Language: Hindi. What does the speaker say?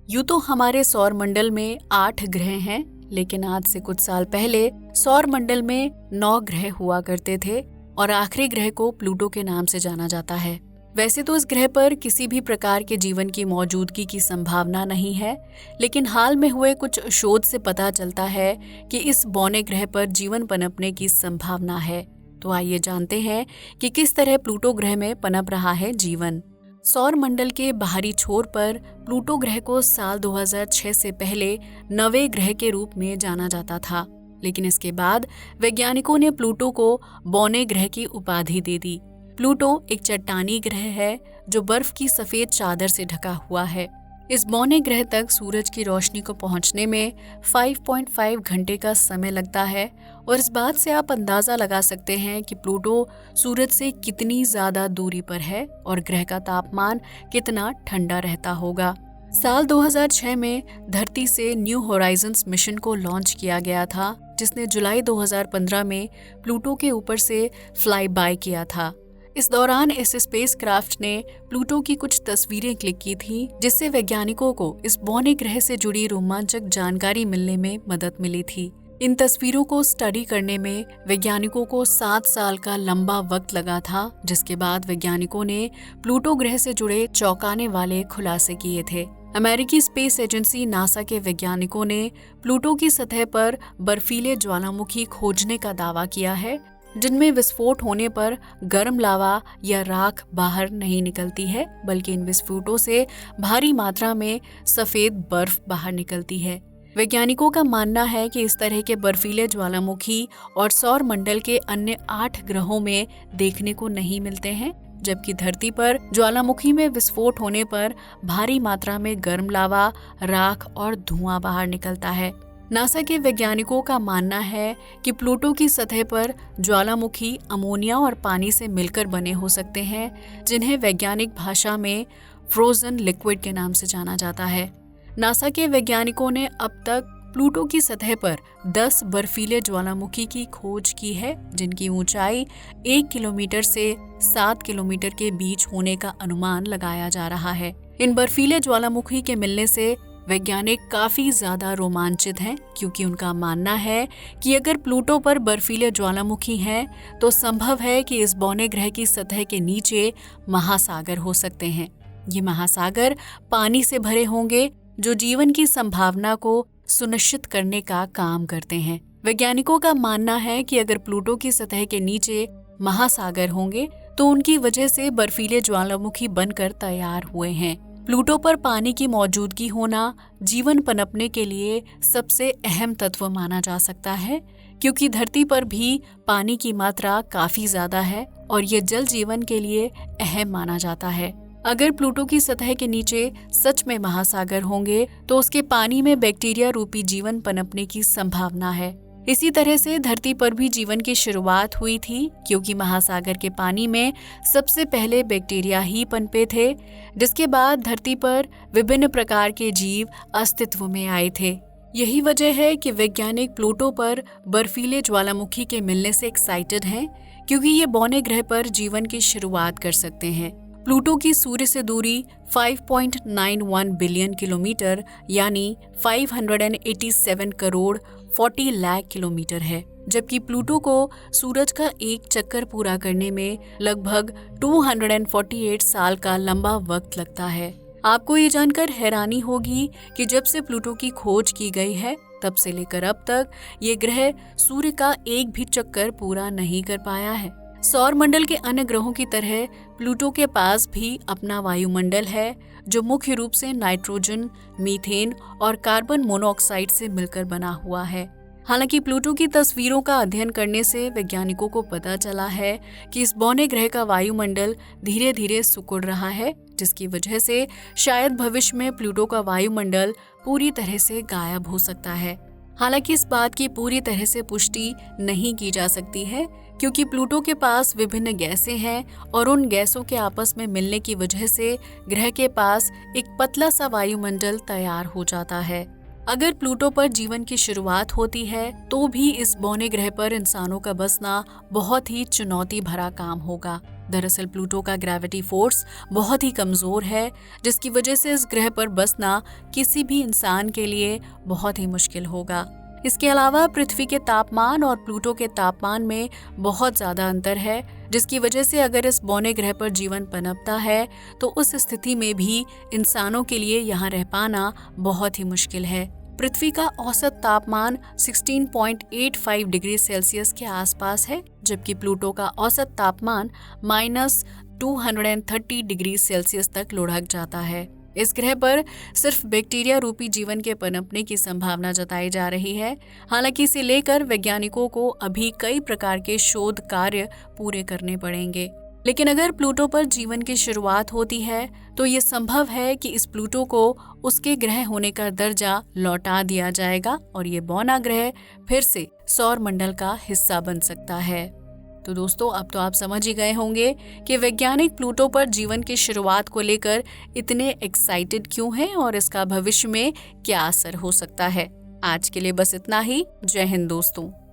यूं तो हमारे सौर मंडल में 8 ग्रह हैं, लेकिन आज से कुछ साल पहले सौर मंडल में 9 ग्रह हुआ करते थे और आखिरी ग्रह को प्लूटो के नाम से जाना जाता है। वैसे तो इस ग्रह पर किसी भी प्रकार के जीवन की मौजूदगी की संभावना नहीं है, लेकिन हाल में हुए कुछ शोध से पता चलता है कि इस बौने ग्रह पर जीवन पनपने की संभावना है। तो आइए जानते हैं कि किस तरह प्लूटो ग्रह में पनप रहा है जीवन। सौर मंडल के बाहरी छोर पर प्लूटो ग्रह को साल 2006 से पहले नवे ग्रह के रूप में जाना जाता था, लेकिन इसके बाद वैज्ञानिकों ने प्लूटो को बौने ग्रह की उपाधि दे दी। प्लूटो एक चट्टानी ग्रह है जो बर्फ की सफेद चादर से ढका हुआ है। इस बौने ग्रह तक सूरज की रोशनी को पहुंचने में 5.5 घंटे का समय लगता है और इस बात से आप अंदाजा लगा सकते हैं कि प्लूटो सूरज से कितनी ज्यादा दूरी पर है और ग्रह का तापमान कितना ठंडा रहता होगा। साल 2006 में धरती से न्यू होराइजन्स मिशन को लॉन्च किया गया था, जिसने जुलाई 2015 में प्लूटो के ऊपर से फ्लाई बाय किया था। इस दौरान इस स्पेसक्राफ्ट ने प्लूटो की कुछ तस्वीरें क्लिक की थी, जिससे वैज्ञानिकों को इस बौने ग्रह से जुड़ी रोमांचक जानकारी मिलने में मदद मिली थी। इन तस्वीरों को स्टडी करने में वैज्ञानिकों को 7 साल का लंबा वक्त लगा था, जिसके बाद वैज्ञानिकों ने प्लूटो ग्रह से जुड़े चौंकाने वाले खुलासे किए थे। अमेरिकी स्पेस एजेंसी नासा के वैज्ञानिकों ने प्लूटो की सतह पर बर्फीले ज्वालामुखी खोजने का दावा किया है, जिनमें विस्फोट होने पर गर्म लावा या राख बाहर नहीं निकलती है, बल्कि इन विस्फोटों से भारी मात्रा में सफेद बर्फ बाहर निकलती है। वैज्ञानिकों का मानना है कि इस तरह के बर्फीले ज्वालामुखी और सौर मंडल के अन्य 8 ग्रहों में देखने को नहीं मिलते हैं, जबकि धरती पर ज्वालामुखी में विस्फोट होने पर भारी मात्रा में गर्म लावा, राख और धुआं बाहर निकलता है। नासा के वैज्ञानिकों का मानना है कि प्लूटो की सतह पर ज्वालामुखी अमोनिया और पानी से मिलकर बने हो सकते हैं, जिन्हें वैज्ञानिक भाषा में फ्रोजन लिक्विड के नाम से जाना जाता है। नासा के वैज्ञानिकों ने अब तक प्लूटो की सतह पर 10 बर्फीले ज्वालामुखी की खोज की है, जिनकी ऊंचाई 1 किलोमीटर से 7 किलोमीटर के बीच होने का अनुमान लगाया जा रहा है। इन बर्फीले ज्वालामुखी के मिलने से वैज्ञानिक काफी ज्यादा रोमांचित हैं, क्योंकि उनका मानना है कि अगर प्लूटो पर बर्फीले ज्वालामुखी हैं तो संभव है कि इस बौने ग्रह की सतह के नीचे महासागर हो सकते हैं। ये महासागर पानी से भरे होंगे, जो जीवन की संभावना को सुनिश्चित करने का काम करते हैं। वैज्ञानिकों का मानना है कि अगर प्लूटो की सतह के नीचे महासागर होंगे तो उनकी वजह से बर्फीले ज्वालामुखी बनकर तैयार हुए हैं। प्लूटो पर पानी की मौजूदगी होना जीवन पनपने के लिए सबसे अहम तत्व माना जा सकता है, क्योंकि धरती पर भी पानी की मात्रा काफी ज्यादा है और ये जल जीवन के लिए अहम माना जाता है। अगर प्लूटो की सतह के नीचे सच में महासागर होंगे तो उसके पानी में बैक्टीरिया रूपी जीवन पनपने की संभावना है। इसी तरह से धरती पर भी जीवन की शुरुआत हुई थी, क्योंकि महासागर के पानी में सबसे पहले बैक्टीरिया ही पनपे थे, जिसके बाद धरती पर विभिन्न प्रकार के जीव अस्तित्व में आए थे। यही वजह है कि वैज्ञानिक प्लूटो पर बर्फीले ज्वालामुखी के मिलने से एक्साइटेड हैं, क्योंकि ये बौने ग्रह पर जीवन की शुरुआत कर सकते हैं। प्लूटो की सूर्य से दूरी 5.91 बिलियन किलोमीटर यानी 587 करोड़ 40 लाख किलोमीटर है, जबकि प्लूटो को सूरज का एक चक्कर पूरा करने में लगभग 248 साल का लंबा वक्त लगता है। आपको ये जानकर हैरानी होगी कि जब से प्लूटो की खोज की गई है, तब से लेकर अब तक ये ग्रह सूर्य का एक भी चक्कर पूरा नहीं कर पाया है। सौर मंडल के अन्य ग्रहों की तरह प्लूटो के पास भी अपना वायुमंडल है, जो मुख्य रूप से नाइट्रोजन, मीथेन और कार्बन मोनोऑक्साइड से मिलकर बना हुआ है। हालांकि प्लूटो की तस्वीरों का अध्ययन करने से वैज्ञानिकों को पता चला है कि इस बौने ग्रह का वायुमंडल धीरे धीरे सिकुड़ रहा है, जिसकी वजह से शायद भविष्य में प्लूटो का वायुमंडल पूरी तरह से गायब हो सकता है। हालांकि इस बात की पूरी तरह से पुष्टि नहीं की जा सकती है, क्योंकि प्लूटो के पास विभिन्न गैसें हैं और उन गैसों के आपस में मिलने की वजह से ग्रह के पास एक पतला सा वायुमंडल तैयार हो जाता है। अगर प्लूटो पर जीवन की शुरुआत होती है तो भी इस बौने ग्रह पर इंसानों का बसना बहुत ही चुनौती भरा काम होगा। दरअसल प्लूटो का ग्रेविटी फोर्स बहुत ही कमजोर है, जिसकी वजह से इस ग्रह पर बसना किसी भी इंसान के लिए बहुत ही मुश्किल होगा। इसके अलावा पृथ्वी के तापमान और प्लूटो के तापमान में बहुत ज्यादा अंतर है, जिसकी वजह से अगर इस बौने ग्रह पर जीवन पनपता है तो उस स्थिति में भी इंसानों के लिए यहाँ रह पाना बहुत ही मुश्किल है। पृथ्वी का औसत तापमान 16.85 डिग्री सेल्सियस के आसपास है, जबकि प्लूटो का औसत तापमान -230 डिग्री सेल्सियस तक लुढ़क जाता है। इस ग्रह पर सिर्फ बैक्टीरिया रूपी जीवन के पनपने की संभावना जताई जा रही है। हालांकि इसे लेकर वैज्ञानिकों को अभी कई प्रकार के शोध कार्य पूरे करने पड़ेंगे। लेकिन अगर प्लूटो पर जीवन की शुरुआत होती है तो ये संभव है कि इस प्लूटो को उसके ग्रह होने का दर्जा लौटा दिया जाएगा और ये बौना ग्रह फिर से सौर मंडल का हिस्सा बन सकता है। तो दोस्तों, अब तो आप समझ ही गए होंगे कि वैज्ञानिक प्लूटो पर जीवन की शुरुआत को लेकर इतने एक्साइटेड क्यों हैं और इसका भविष्य में क्या असर हो सकता है। आज के लिए बस इतना ही। जय हिंद दोस्तों।